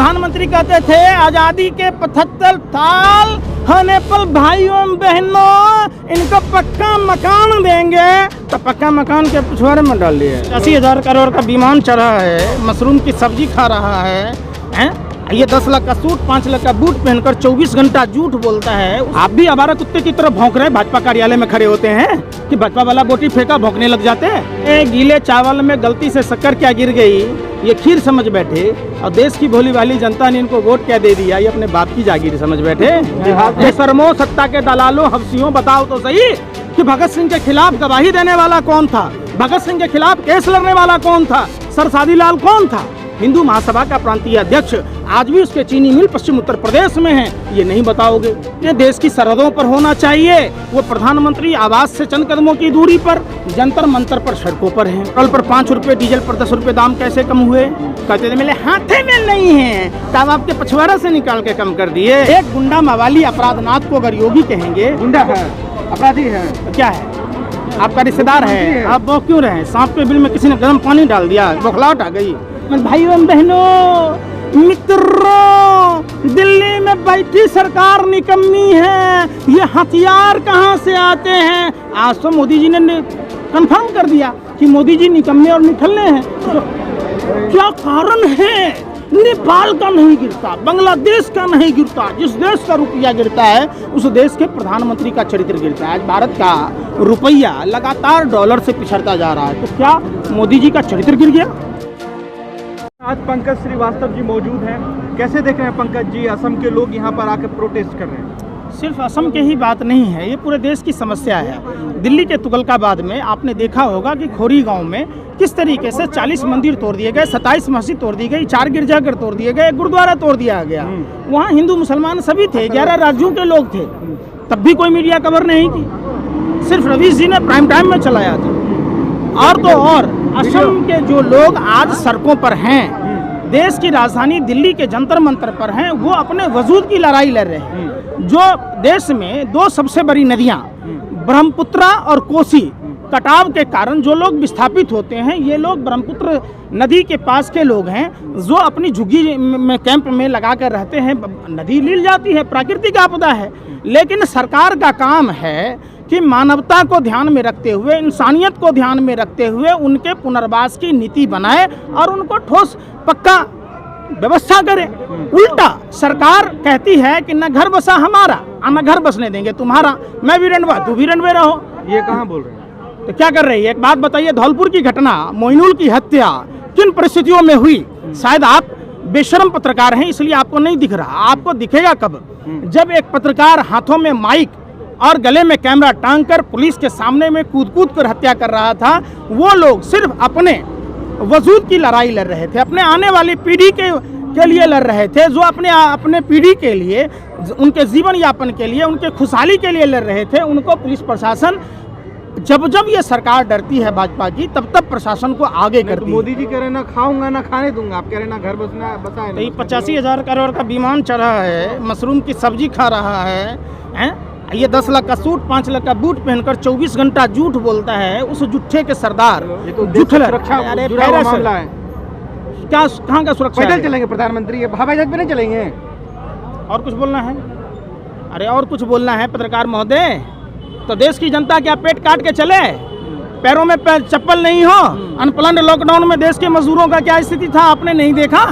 प्रधानमंत्री कहते थे आजादी के 75 साल होने पर भाइयों बहनों इनको पक्का मकान देंगे, तो पक्का मकान के पिछवाड़े में डाल दिए। 80,000 करोड़ का विमान चढ़ा है, मशरूम की सब्जी खा रहा है? ये 10 लाख का सूट 5 लाख का बूट पहनकर 24 घंटा झूठ बोलता है। आप भी आवारा कुत्ते की तरह भौंक रहे भाजपा कार्यालय में खड़े होते हैं कि भाजपा वाला बोटी फेंका भौंकने लग जाते हैं। गीले चावल में गलती से शक्कर क्या गिर गई ये खीर समझ बैठे, और देश की भोली भाली जनता ने इनको वोट क्या दे दिया ये अपने बाप की जागीर समझ बैठे। शर्मो सत्ता के दलालों हफ्सियों बताओ तो सही कि भगत सिंह के खिलाफ गवाही देने वाला कौन था, भगत सिंह के खिलाफ केस लड़ने वाला कौन था, सर सादीलाल कौन था? हिंदू महासभा का प्रांतीय अध्यक्ष आज भी उसके चीनी मिल पश्चिम उत्तर प्रदेश में है, ये नहीं बताओगे। ये देश की सरहदों पर होना चाहिए, वो प्रधानमंत्री आवास से चंद कदमों की दूरी पर जंतर मंतर पर सड़कों पर है। पेट्रोल पर 5 रुपए, डीजल पर 10 रुपए दाम कैसे कम हुए? कहते थे मेरे हाथे में नहीं है, तब आपके पछवाड़ा से निकाल के कम कर दिए। एक गुंडा मवाली अपराधनाथ को अगर योगी कहेंगे, गुंडा है अपराधी है तो क्या है? आपका रिश्तेदार है, आप वो क्यों रहे? सांप के बिल में किसी ने गर्म पानी डाल दिया, बौखलाहट आ गई। भाइयों बहनों मित्रों, दिल्ली में बैठी सरकार निकम्मी है, ये हथियार कहां से आते हैं? आज तो मोदी जी ने कंफर्म कर दिया कि मोदी जी निकम्मे और निठल्ले हैं। तो क्या कारण है? नेपाल का नहीं गिरता, बांग्लादेश का नहीं गिरता, जिस देश का रुपया गिरता है उस देश के प्रधानमंत्री का चरित्र गिरता है। आज भारत का रुपया लगातार डॉलर से पिछड़ता जा रहा है, तो क्या मोदी जी का चरित्र गिर गया? आज पंकज श्रीवास्तव जी मौजूद हैं, कैसे देख रहे हैं पंकज जी? असम के लोग यहाँ पर आकर प्रोटेस्ट कर रहे हैं। सिर्फ असम के ही बात नहीं है, ये पूरे देश की समस्या है। दिल्ली के तुगलकाबाद में आपने देखा होगा कि खोरी गांव में किस तरीके से 40 मंदिर तोड़ दिए गए, 27 मस्जिद तोड़ दी गई, 4 गिरजाघर तोड़ दिए गए, गुरुद्वारा तोड़ दिया गया। वहाँ हिंदू मुसलमान सभी थे, 11 राज्यों के लोग थे, तब भी कोई मीडिया कवर नहीं की। सिर्फ रवीश जी ने प्राइम टाइम में चलाया था। और तो और असम के जो लोग आज सड़कों पर हैं, देश की राजधानी दिल्ली के जंतर मंतर पर हैं, वो अपने वजूद की लड़ाई लड़ रहे हैं। जो देश में 2 सबसे बड़ी नदियां ब्रह्मपुत्र और कोसी कटाव के कारण जो लोग विस्थापित होते हैं, ये लोग ब्रह्मपुत्र नदी के पास के लोग हैं, जो अपनी झुग्गी में कैंप में लगा कर रहते हैं। नदी लील जाती है, प्राकृतिक आपदा है, लेकिन सरकार का काम है कि मानवता को ध्यान में रखते हुए, इंसानियत को ध्यान में रखते हुए उनके पुनर्वास की नीति बनाए और उनको ठोस पक्का व्यवस्था करे। उल्टा सरकार कहती है कि न घर बसा हमारा और न घर बसने देंगे तुम्हारा, मैं भी रंडवा तू भी रंडवे रहो। ये कहाँ बोल रहे हैं? तो क्या कर रही है? एक बात बताइए, धौलपुर की घटना, मोइनुल की हत्या किन परिस्थितियों में हुई? शायद आप बेशर्म पत्रकार हैं इसलिए आपको नहीं दिख रहा, आपको दिखेगा कब? जब एक पत्रकार हाथों में माइक और गले में कैमरा टांग कर पुलिस के सामने में कूद कर हत्या कर रहा था। वो लोग सिर्फ अपने वजूद की लड़ाई लड़ रहे थे, अपने आने वाली पीढ़ी के लिए लड़ रहे थे, जो अपने पीढ़ी के लिए, उनके जीवन यापन के लिए, उनके खुशहाली के लिए लड़ रहे थे। उनको पुलिस प्रशासन, जब ये सरकार डरती है भाजपा की, तब प्रशासन को आगे करती है। मोदी जी कह रहे ना खाऊंगा ना खाने दूंगा, आप कह रहे ना घर बसा है। 85,000 करोड़ का विमान चढ़ा है, मशरूम की सब्जी खा रहा है? ये 10 लाख का सूट 5 लाख का बूट पहनकर 24 घंटा झूठ बोलता है। उस जुट्ठे के सरदार, ये तो सुरक्षा जुड़ा हुआ मामला है। क्या कहाँ का सुरक्षा? पैदल चलेंगे प्रधानमंत्री, हवाई जहाज पे नहीं चलेंगे। और कुछ बोलना है? अरे और कुछ बोलना है पत्रकार महोदय? तो देश की जनता क्या पेट काट के चले? पैरों में चप्पल नहीं हो? अनप्लैन्ड लॉकडाउन में देश के मजदूरों का क्या स्थिति था आपने नहीं देखा?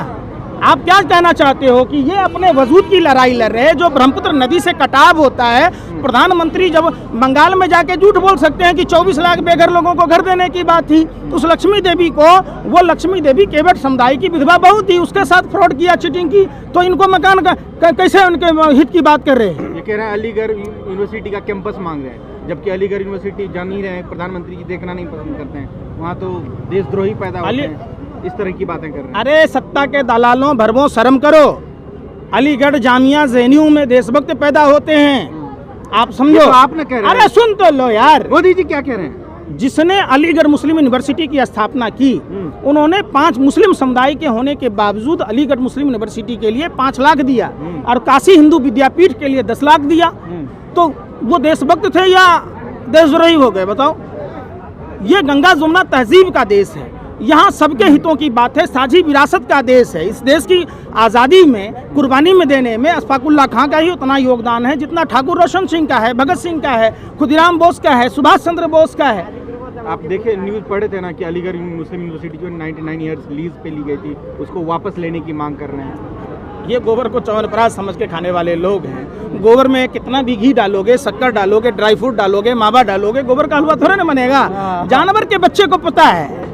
आप क्या कहना चाहते हो कि ये अपने वजूद की लड़ाई लड़ रहे हैं? जो ब्रह्मपुत्र नदी से कटाव होता है, प्रधानमंत्री जब बंगाल में जाके झूठ बोल सकते हैं कि 24 लाख बेघर लोगों को घर देने की बात थी, उस लक्ष्मी देवी को, वो लक्ष्मी देवी केवट समुदाय की विधवा बहू थी, उसके साथ फ्रॉड किया, चीटिंग की, तो इनको मकान का कैसे उनके हित की बात कर रहे हैं? ये कह रहे हैं अलीगढ़ यूनिवर्सिटी का कैंपस मांग रहे हैं, जबकि अलीगढ़ यूनिवर्सिटी जान ही रहे हैं प्रधानमंत्री जी देखना नहीं पसंद करते हैं, वहाँ तो देशद्रोही पैदा होते हैं। इस तरह की बातें कर रहे हैं। अरे सत्ता के दलालों भरमो शर्म करो। अलीगढ़ जामिया जेएनयू में देशभक्त पैदा होते हैं, आप समझो। तो आपने कह रहे हैं। अरे सुन तो लो यार, मोदी जी क्या कह रहे हैं? जिसने अलीगढ़ मुस्लिम यूनिवर्सिटी की स्थापना की, उन्होंने 5 मुस्लिम समुदाय के होने के बावजूद अलीगढ़ मुस्लिम यूनिवर्सिटी के लिए 5 लाख दिया और काशी हिंदू विद्यापीठ के लिए 10 लाख दिया। तो वो देशभक्त थे या देशद्रोही हो गए? बताओ। ये गंगा जमुना तहजीब का देश है, यहाँ सबके हितों की बात है। साझी विरासत का देश है। इस देश की आज़ादी में कुर्बानी में देने में अशफाकुल्लाह खां का ही उतना योगदान है जितना ठाकुर रोशन सिंह का है, भगत सिंह का है, खुदीराम बोस का है, सुभाष चंद्र बोस का है। आप देखे न्यूज़ पढ़े थे ना कि अलीगढ़ मुस्लिम यूनिवर्सिटी जो 99 ईयर्स लीज पे ली गई थी उसको वापस लेने की मांग कर रहे हैं। ये गोबर को च्यवनप्राश समझ के खाने वाले लोग हैं। गोबर में कितना भी घी डालोगे, शक्कर डालोगे, ड्राई फ्रूट डालोगे, मावा डालोगे, गोबर का हलवा थोड़े ना बनेगा। जानवर के बच्चे को पता है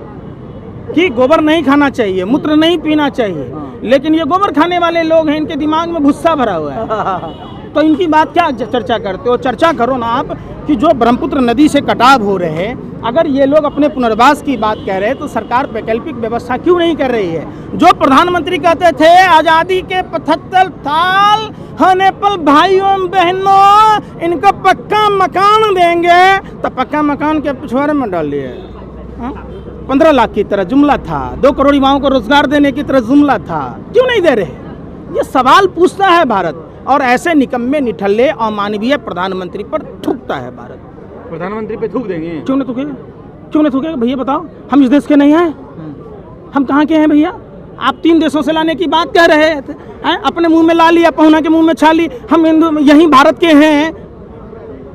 कि गोबर नहीं खाना चाहिए, मूत्र नहीं पीना चाहिए, लेकिन ये गोबर खाने वाले लोग हैं, इनके दिमाग में भुस्सा भरा हुआ है। तो इनकी बात क्या चर्चा करते हो? चर्चा करो ना आप कि जो ब्रह्मपुत्र नदी से कटाव हो रहे हैं, अगर ये लोग अपने पुनर्वास की बात कह रहे हैं तो सरकार वैकल्पिक व्यवस्था क्यों नहीं कर रही है? जो प्रधानमंत्री कहते थे आज़ादी के 75 साल होने पर भाइयों बहनों इनको पक्का मकान देंगे, तो पक्का मकान के पिछवाड़े में डाल लिए। 15 लाख की तरह जुमला था, 2 करोड़ युवाओं को रोजगार देने की तरह जुमला था, क्यों नहीं दे रहे? ये सवाल पूछता है भारत, और ऐसे निकम्मे निठल्ले अमानवीय प्रधानमंत्री पर थूकता है भारत। प्रधानमंत्री पे थूक देंगे? क्यों नहीं थूकेगा? क्यों नहीं थूकेगा भैया? बताओ, हम इस देश के नहीं हैं? हम कहाँ के हैं भैया? आप 3 देशों से लाने की बात कह रहे थे, अपने मुंह में ला लिया, पहुना के मुंह में छा ली। हम हिंदू यहीं भारत के हैं।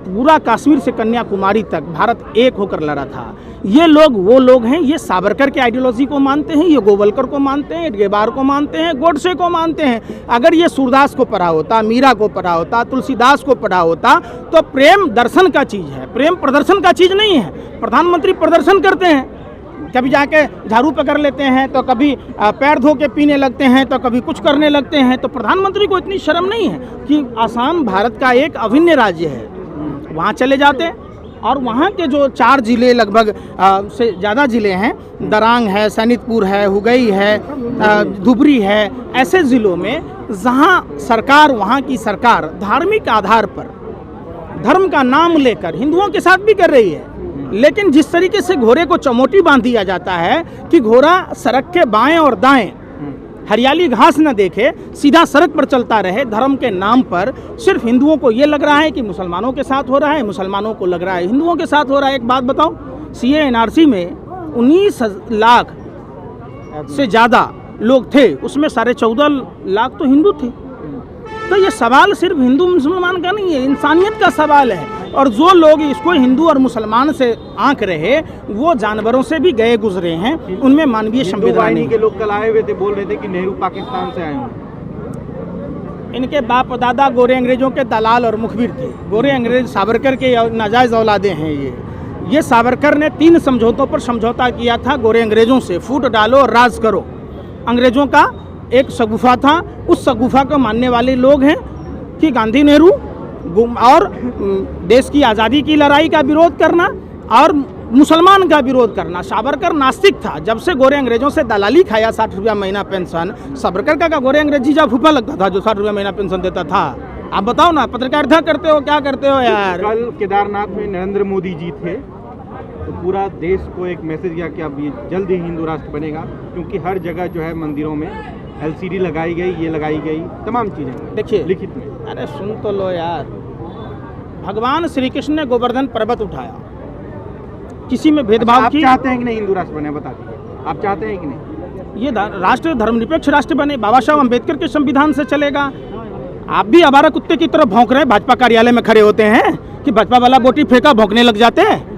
पूरा कश्मीर से कन्याकुमारी तक भारत एक होकर लड़ा था। ये लोग वो लोग हैं, ये सावरकर के आइडियोलॉजी को मानते हैं, ये गोवलकर को मानते हैं, एडगेबार को मानते हैं, गोडसे को मानते हैं। अगर ये सूरदास को पढ़ा होता, मीरा को पढ़ा होता, तुलसीदास को पढ़ा होता, तो प्रेम दर्शन का चीज़ है, प्रेम प्रदर्शन का चीज़ नहीं है। प्रधानमंत्री प्रदर्शन करते हैं, कभी जाके झाड़ू पकड़ लेते हैं, तो कभी पैर धो के पीने लगते हैं, तो कभी कुछ करने लगते हैं। तो प्रधानमंत्री को इतनी शर्म नहीं है कि आसाम भारत का एक अभिन्न राज्य है, वहाँ चले जाते और वहाँ के जो 4 जिले लगभग से ज़्यादा जिले हैं, दरांग है, सैनितपुर है, हुगई है, धुबरी है, ऐसे ज़िलों में जहाँ सरकार, वहाँ की सरकार धार्मिक आधार पर धर्म का नाम लेकर हिंदुओं के साथ भी कर रही है, लेकिन जिस तरीके से घोड़े को चमोटी बांध दिया जाता है कि घोड़ा सड़क के बाएं और दाएं हरियाली घास न देखे, सीधा सड़क पर चलता रहे, धर्म के नाम पर सिर्फ हिंदुओं को ये लग रहा है कि मुसलमानों के साथ हो रहा है, मुसलमानों को लग रहा है हिंदुओं के साथ हो रहा है। एक बात बताओ, CA NRC में 19 लाख से ज़्यादा लोग थे, उसमें 14.5 लाख तो हिंदू थे। तो ये सवाल सिर्फ हिंदू मुसलमान का नहीं है, इंसानियत का सवाल है। और जो लोग इसको हिंदू और मुसलमान से आंक रहे, वो जानवरों से भी गए गुजरे हैं, उनमें मानवीय संवेदना नहीं। के लोग कल आए हुए थे, बोल रहे थे कि नेहरू पाकिस्तान से आए हैं। इनके बाप दादा गोरे अंग्रेजों के दलाल और मुखबिर थे। गोरे अंग्रेज सावरकर के नाजायज़ औलादे हैं। ये सावरकर ने 3 समझौतों पर समझौता किया था गोरे अंग्रेजों से, फूट डालो और राज करो। अंग्रेजों का एक शगुफा था, उस शगुफा को मानने वाले लोग हैं कि गांधी नेहरू और देश की आज़ादी की लड़ाई का विरोध करना और मुसलमान का विरोध करना। सावरकर नास्तिक था, जब से गोरे अंग्रेजों से दलाली खाया 60 रुपया महीना पेंशन। सावरकर का गोरे अंग्रेज जीजा फूफा लगता था जो 60 रुपया महीना पेंशन देता था। आप बताओ ना, पत्रकारिता करते हो, क्या करते हो यार? कल केदारनाथ में नरेंद्र मोदी जी थे, तो पूरा देश को एक मैसेज गया कि अब ये जल्द ही हिंदू राष्ट्र बनेगा, क्योंकि हर जगह जो है मंदिरों में LCD लगाई गई, ये लगाई गई, तमाम चीज़ें देखिए लिखित में। अरे सुन तो लो यार, भगवान श्री कृष्ण ने गोवर्धन पर्वत उठाया, किसी में भेदभाव आप की। चाहते हैं कि नहीं हिंदू राष्ट्र बने? बता दीजिए, आप चाहते हैं कि नहीं? ये राष्ट्र धर्मनिरपेक्ष राष्ट्र बने, बाबा साहब अम्बेडकर के संविधान से चलेगा। आप भी आवारा कुत्ते की तरह भौंक रहे हैं, भाजपा कार्यालय में खड़े होते हैं कि भाजपा वाला बोटी फेंका भौंकने लग जाते हैं।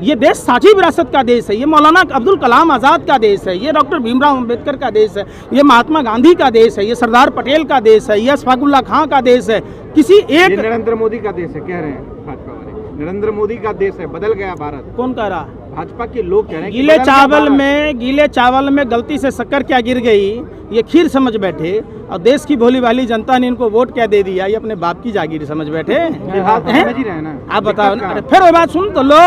ये देश साझी विरासत का देश है, ये मौलाना अब्दुल कलाम आज़ाद का देश है, ये डॉक्टर भीमराव अम्बेडकर का देश है, ये महात्मा गांधी का देश है, ये सरदार पटेल का देश है, ये अशफाकुल्लाह खां का देश है। किसी एक नरेंद्र मोदी का देश है कह रहे हैं भाजपा वाले, नरेंद्र मोदी का देश है, बदल गया भारत। कौन कह रहा? भाजपा के लोग कह रहे हैं गीले चावल में गलती से शक्कर क्या गिर गई, ये खीर समझ बैठे, और देश की भोली भाली जनता ने इनको वोट क्या दे दिया, ये अपने बाप की जागीर समझ बैठे। आप बताओ ना, फिर वो बात सुन तो लो।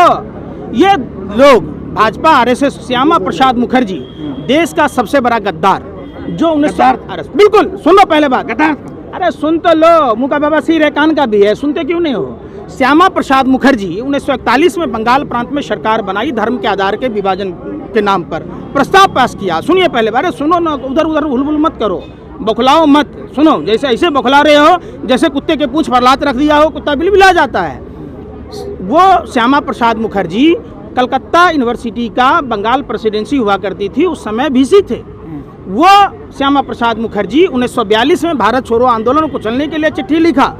ये लोग भाजपा RSS श्यामा प्रसाद मुखर्जी देश का सबसे बड़ा गद्दार, जो 1900 बिल्कुल सुन लो पहले बात, अरे सुन तो लो, मुँह का बाबा सिर है, कान का भी है, सुनते क्यों नहीं हो? श्यामा प्रसाद मुखर्जी 1941 में बंगाल प्रांत में सरकार बनाई, धर्म के आधार के विभाजन के नाम पर प्रस्ताव पास किया। सुनिए पहले बार, सुनो ना, उधर उधर हुलबुल मत करो, बौखलाओ मत, सुनो। जैसे ऐसे बौखला रहे हो जैसे कुत्ते के पूंछ पर लात रख दिया हो, कुत्ता बिलबिला जाता है। वो श्यामा प्रसाद मुखर्जी कलकत्ता यूनिवर्सिटी का बंगाल प्रेसिडेंसी हुआ करती थी, उस समय वीसी थे वो श्यामा प्रसाद मुखर्जी। 1942 में भारत छोड़ो आंदोलन को चलने के लिए चिट्ठी लिखा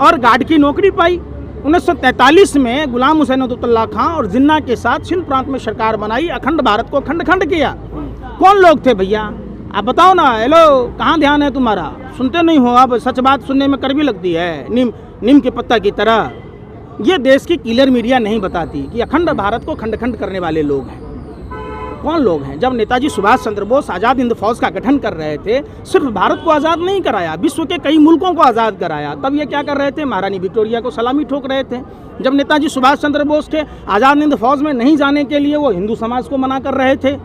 और गार्ड की नौकरी पाई। 1943 में गुलाम हुसैन अब्दुल्ला खां और जिन्ना के साथ सिंध प्रांत में सरकार बनाई, अखंड भारत को खंड खंड किया। कौन लोग थे भैया, आप बताओ ना। हेलो, कहाँ ध्यान है तुम्हारा, सुनते नहीं हो। अब सच बात सुनने में कड़वी लगती है, नीम के पत्ता की तरह। ये देश की क्लियर मीडिया नहीं बताती कि अखंड भारत को खंड खंड करने वाले लोग हैं। कौन लोग हैं? जब नेताजी सुभाष चंद्र बोस आज़ाद हिंद फौज का गठन कर रहे थे, सिर्फ भारत को आज़ाद नहीं कराया, विश्व के कई मुल्कों को आज़ाद कराया। तब ये क्या कर रहे थे? महारानी विक्टोरिया को सलामी ठोक रहे थे। जब नेताजी सुभाष चंद्र बोस के आज़ाद हिंद फौज में नहीं जाने के लिए वो हिंदू समाज को मना कर रहे थे।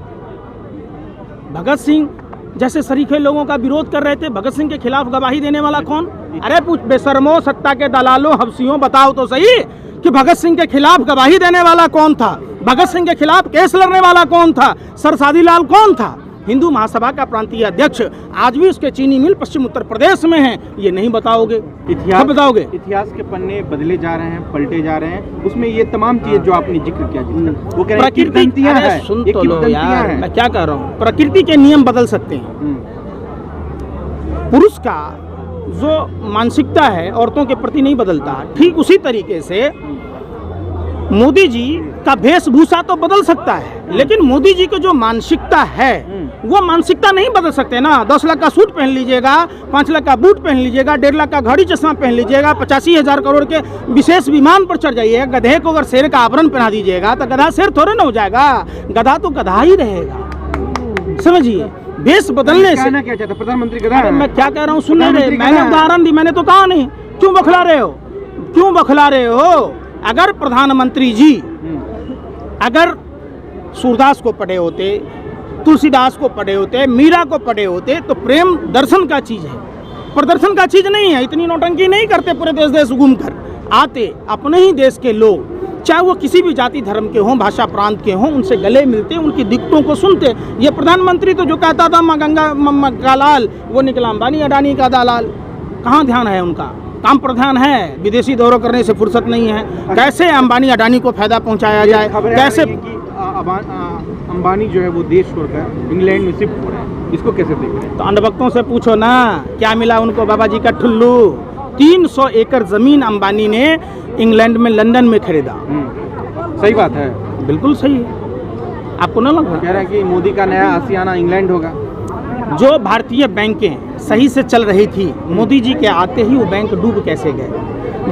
भगत सिंह जैसे शरीफे लोगों का विरोध कर रहे थे। भगत सिंह के खिलाफ गवाही देने वाला कौन? अरे पूछ बेशर्मो, सत्ता के दलालों, हवसियों, बताओ तो सही कि भगत सिंह के खिलाफ गवाही देने वाला कौन था? भगत सिंह के खिलाफ केस लड़ने वाला कौन था? सर शादीलाल कौन था? हिंदू महासभा का प्रांतीय अध्यक्ष, आज भी उसके चीनी मिल पश्चिम उत्तर प्रदेश में है। ये नहीं बताओगे? इतिहास बताओगे? इतिहास के पन्ने बदले जा रहे हैं, पलटे जा रहे हैं। उसमें ये तमाम चीजें जो आपने जिक्र किया, वो कह रहे हैं किंवदंतियां हैं। सुन तो लो यार, मैं क्या कह रहा हूँ, प्रकृति के नियम बदल सकते हैं। पुरुष का जो मानसिकता है औरतों के प्रति नहीं बदलता। ठीक उसी तरीके से मोदी जी का वेशभूषा तो बदल सकता है, लेकिन मोदी जी की जो मानसिकता है वो मानसिकता नहीं बदल सकते ना। 10 लाख का सूट पहन लीजिएगा, 5 लाख का बूट पहन लीजिएगा, 1.5 लाख का घड़ी चश्मा पहन लीजिएगा, 85,000 करोड़ के विशेष विमान पर चढ़ जाइएगा, गधे को अगर शेर का आवरण पहना दीजिएगा तो गधा शेर थोड़े ना हो जाएगा, गधा तो गधा ही रहेगा। समझिए, वेश बदलने से क्या चाहता प्रधानमंत्री गधा है? मैं क्या कह रहा हूँ, सुन रहे? मैंने उदाहरण दी, मैंने तो कहा नहीं। क्यों बखला रहे हो, क्यों बखला रहे हो? अगर प्रधानमंत्री जी अगर सूरदास को पढ़े होते, तुलसीदास को पढ़े होते, मीरा को पढ़े होते, तो प्रेम दर्शन का चीज है, प्रदर्शन का चीज नहीं है। इतनी नौटंकी नहीं करते पूरे देश देश घूमकर। आते अपने ही देश के लोग, चाहे वो किसी भी जाति धर्म के हों, भाषा प्रांत के हों, उनसे गले मिलते, उनकी दिक्कतों को सुनते। ये प्रधानमंत्री तो जो कहता था माँ गंगा मम्मा का लाल, वो निकला अंबानी अडानी का दलाल। कहाँ ध्यान है उनका? काम प्रधान है, विदेशी दौरों करने से फुर्सत नहीं है। कैसे अंबानी अडानी को फायदा पहुंचाया जाए, कैसे अंबानी जो है वो देश छोड़कर इंग्लैंड में शिफ्ट हो रहे हैं, इसको कैसे देख रहे हैं? तो अंधभक्तों से पूछो ना, क्या मिला उनको बाबा जी का ठुल्लू। 300 एकड़ जमीन अंबानी ने इंग्लैंड में, लंदन में खरीदा। सही बात है, बिल्कुल सही है। आपको ना लग रहा? कह रहे हैं कि मोदी का नया आशियाना इंग्लैंड होगा। जो भारतीय बैंकें सही से चल रही थी, मोदी जी के आते ही वो बैंक डूब कैसे गए।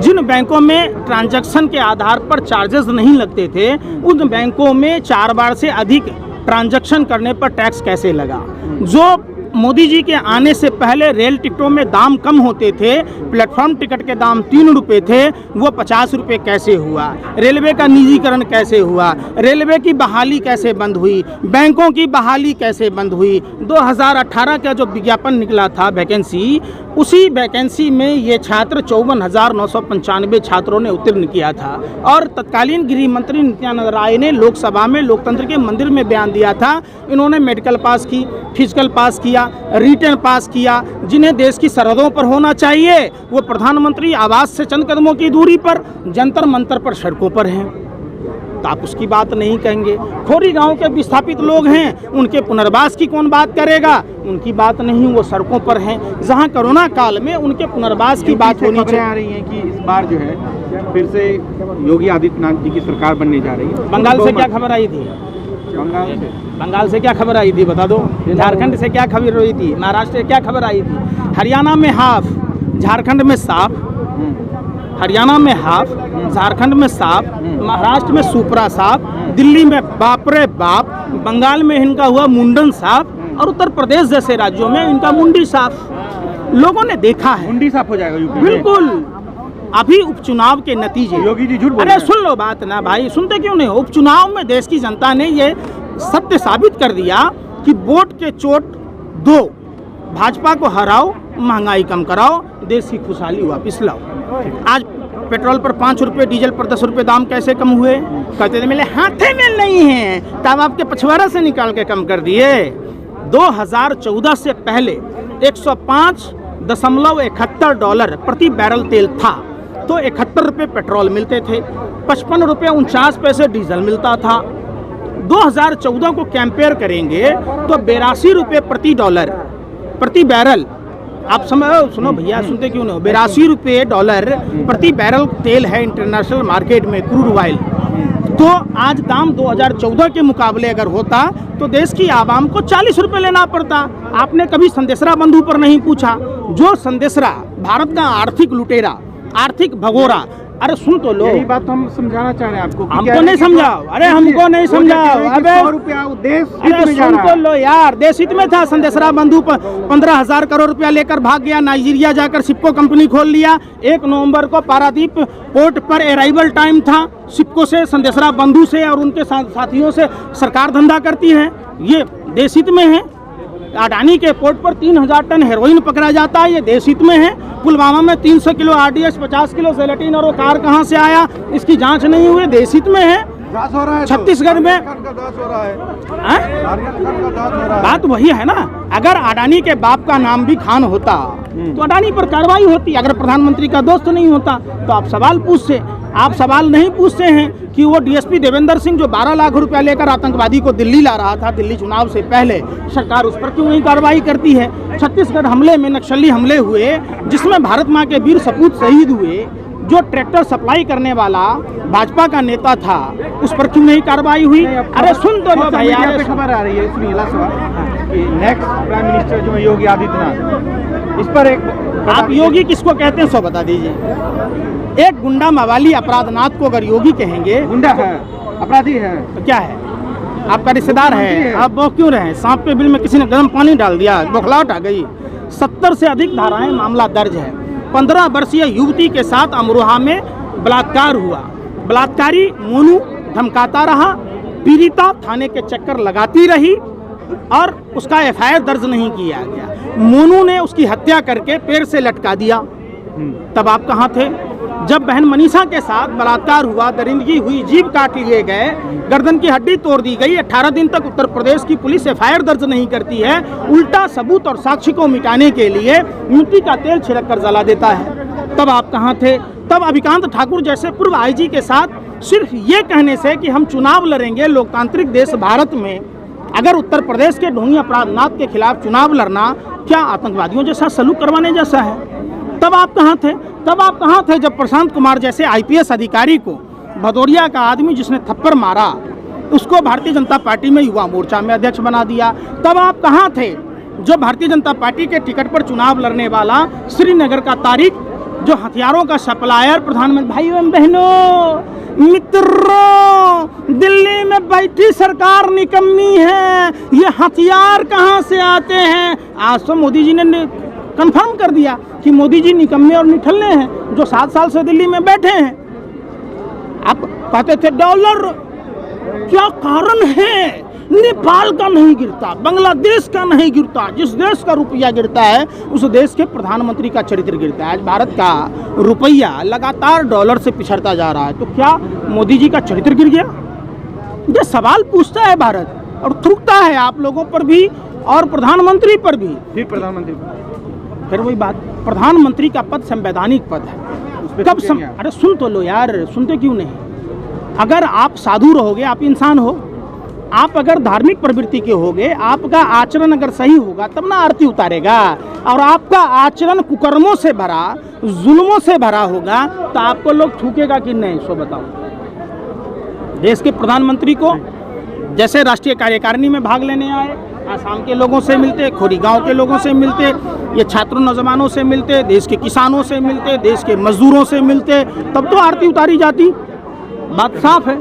जिन बैंकों में ट्रांजैक्शन के आधार पर चार्जेस नहीं लगते थे, उन बैंकों में 4 बार से अधिक ट्रांजैक्शन करने पर टैक्स कैसे लगा। जो मोदी जी के आने से पहले रेल टिकटों में दाम कम होते थे, प्लेटफॉर्म टिकट के दाम 3 रुपये थे, वो 50 रुपये कैसे हुआ। रेलवे का निजीकरण कैसे हुआ, रेलवे की बहाली कैसे बंद हुई, बैंकों की बहाली कैसे बंद हुई। 2018 का जो विज्ञापन निकला था वैकेंसी, उसी वैकेंसी में ये छात्र 54,995 छात्रों ने उत्तीर्ण किया था। और तत्कालीन गृह मंत्री नित्यानंद राय ने लोकसभा में लोकतंत्र के मंदिर में बयान दिया था, इन्होंने मेडिकल पास की, फिजिकल पास किया, रिटर्न पास किया। जिन्हें देश की सरहदों पर होना चाहिए वो प्रधानमंत्री आवास से चंद कदमों की दूरी पर, जंतर मंतर पर, सड़कों पर हैं। तो आप उसकी बात नहीं कहेंगे। खोरी गांव के विस्थापित लोग हैं, उनके पुनर्वास की कौन बात करेगा? उनकी बात नहीं, वो सड़कों पर हैं। जहां कोरोना काल में उनके पुनर्वास की बात होनी चाहिए। आ रही है कि इस बार जो है फिर से योगी आदित्यनाथ जी की सरकार बनने जा रही है। बंगाल से क्या खबर आई थी? बंगाल से क्या खबर आई थी बता दो। झारखंड से क्या खबर हुई थी? महाराष्ट्र से क्या खबर आई थी? हरियाणा में हाफ, झारखंड में साफ। हरियाणा में हाफ, झारखंड में साफ, महाराष्ट्र में सुपरा साफ, दिल्ली में बाप रे बाप, बंगाल में इनका हुआ मुंडन साफ, और उत्तर प्रदेश जैसे राज्यों में इनका मुंडी साफ। लोगों ने देखा है। मुंडी साफ हो जाएगा यूपी में? बिल्कुल। अभी उपचुनाव के नतीजे, योगी जी झूठ बोल अरे रहे हैं। सुन लो बात ना भाई, सुनते क्यों नहीं हो? उपचुनाव में देश की जनता ने ये सत्य साबित कर दिया कि वोट के चोट दो, भाजपा को हराओ, महंगाई कम कराओ, देश की खुशहाली वापिस लाओ। आज पेट्रोल पर 5 रुपये, डीजल पर 10 रुपये दाम कैसे कम हुए? कहते थे मेरे हाथे में नहीं है, तब आपके पछवाड़ा से निकाल के कम कर दिए। 2014 से पहले $105.71 प्रति बैरल तेल था। तो 71 रुपये पेट्रोल मिलते थे, 55 रुपये 49 पैसे डीजल मिलता था। 2014 को कंपेयर करेंगे तो 82 रुपये प्रति डॉलर प्रति बैरल, आप सुनो भैया, सुनते क्यों नहीं, 82 रुपये डॉलर प्रति बैरल तेल है इंटरनेशनल मार्केट में, क्रूड ऑयल। तो आज दाम 2014 के मुकाबले अगर होता तो देश की आवाम को 40 रुपये लेना पड़ता। आपने कभी संदेशरा बंधु पर नहीं पूछा, जो संदेशरा भारत का आर्थिक लुटेरा, आर्थिक भगोरा, अरे सुन तो लो, यही बात हम समझाना चाह रहे हैं आपको। हमको नहीं समझाओ, अरे हमको नहीं समझाओ, अबे 100 रुपया देश हित अरे में जा सुन रहा तो है। लो यार, देश हित में था। संदेशरा बंधु 15,000 करोड़ रुपया लेकर भाग गया, नाइजीरिया जाकर सिप्को कंपनी खोल लिया। 1 नवंबर को पारादीप पोर्ट पर अराइवल टाइम था, सिप्को से, संदेशरा बंधु से और उनके साथियों से सरकार धंधा करती है, ये देश हित में है। अडानी के पोर्ट पर 3,000 टन हेरोइन पकड़ा जाता है, ये देश हित में है। पुलवामा में 300 किलो RDS, 50 किलो जेलेटिन और वो कार कहाँ से आया, इसकी जांच नहीं हुई, देश हित में है। दास हो रहा है, छत्तीसगढ़ में दास हो रहा है, हैं? बात वही है ना, अगर अडानी के बाप का नाम भी खान होता तो अडानी पर कार्रवाई होती, अगर प्रधानमंत्री का दोस्त नहीं होता तो आप सवाल पूछते। आप सवाल नहीं पूछते हैं कि वो DSP देवेंद्र सिंह जो 12 लाख रुपया लेकर आतंकवादी को दिल्ली ला रहा था, दिल्ली चुनाव से पहले, सरकार उस पर क्यों नहीं कार्रवाई करती है। छत्तीसगढ़ हमले में नक्सली हमले हुए, जिसमें भारत माँ के वीर सपूत शहीद हुए, जो ट्रैक्टर सप्लाई करने वाला भाजपा का नेता था, उस पर क्यों नहीं कार्रवाई हुई। अरे सुन तो लो भैया, पे खबर आ रही है, सुनिए लास्ट कि नेक्स्ट प्राइम मिनिस्टर जो है योगी आदित्यनाथ, इस पर एक आप योगी किसको कहते हैं सो बता दीजिए। एक गुंडा मवाली अपराधनाथ को अगर योगी कहेंगे, गुंडा है, अपराधी है, तो क्या है, आपका रिश्तेदार है, आप वो क्यों रहे। सांप के बिल में किसी ने गर्म पानी डाल दिया, बौखलाहट आ गई। 70 से अधिक धाराएं मामला दर्ज है। 15 वर्षीय युवती के साथ अमरोहा में बलात्कार हुआ, बलात्कारी मोनू धमकाता रहा, पीड़िता थाने के चक्कर लगाती रही और उसका FIR दर्ज नहीं किया गया। मोनू ने उसकी हत्या करके पेड़ से लटका दिया। तब आप कहाँ थे जब बहन मनीषा के साथ बलात्कार हुआ, दरिंदगी हुई, जीभ काट लिए गए, गर्दन की हड्डी तोड़ दी गई। 18 दिन तक उत्तर प्रदेश की पुलिस FIR दर्ज नहीं करती है, उल्टा सबूत और साक्ष्य को मिटाने के लिए मिट्टी का तेल छिड़क कर जला देता है। तब आप कहाँ थे। तब अभिकांत ठाकुर जैसे पूर्व IG के साथ सिर्फ ये कहने से कि हम चुनाव लड़ेंगे, लोकतांत्रिक देश भारत में अगर उत्तर प्रदेश के ढोंगी अपराधनाथ के खिलाफ चुनाव लड़ना क्या आतंकवादियों जैसा सलूक करवाने जैसा है। तब आप कहाँ थे। तब आप कहाँ थे जब प्रशांत कुमार जैसे IPS अधिकारी को, भदौरिया का आदमी जिसने थप्पड़ मारा, उसको भारतीय जनता पार्टी में युवा मोर्चा में अध्यक्ष बना दिया। तब आप कहाँ थे जो भारतीय जनता पार्टी के टिकट पर चुनाव लड़ने वाला श्रीनगर का तारिक, जो हथियारों का सप्लायर प्रधानमंत्री, भाइयों एवं बहनों, मित्रों, दिल्ली में बैठी सरकार निकम्मी है, ये हथियार कहाँ से आते हैं। आज तो मोदी जी ने कंफर्म कर दिया कि मोदी जी निकम्मे और निठल्ले हैं, जो 7 साल से दिल्ली में बैठे हैं। आप कहते थे डॉलर, क्या कारण है, नेपाल का नहीं गिरता, बांग्लादेश का नहीं गिरता, जिस देश का रुपया गिरता है उस देश के प्रधानमंत्री का चरित्र गिरता है। आज भारत का रुपया लगातार डॉलर से पिछड़ता जा रहा है, तो क्या मोदी जी का चरित्र गिर गया। ये सवाल पूछता है भारत और थूकता है आप लोगों पर भी और प्रधानमंत्री पर भी। फिर प्रधानमंत्री, फिर वही बात, प्रधानमंत्री का पद संवैधानिक पद है। कब अरे सुन तो लो यार, सुनते क्यों नहीं। अगर आप साधु रहोगे, आप इंसान हो, आप अगर धार्मिक प्रवृत्ति के होगे, आपका आचरण अगर सही होगा तब ना आरती उतारेगा। और आपका आचरण कुकर्मों से भरा, जुल्मों से भरा होगा तो आपको लोग थूकेगा कि नहीं, सो बताओ। देश के प्रधानमंत्री को जैसे राष्ट्रीय कार्यकारिणी में भाग लेने आए, आसाम के लोगों से मिलते, खोरीगांव के लोगों से मिलते, ये छात्रों नौजवानों से मिलते, देश के किसानों से मिलते, देश के मजदूरों से मिलते, तब तो आरती उतारी जाती। बात साफ है।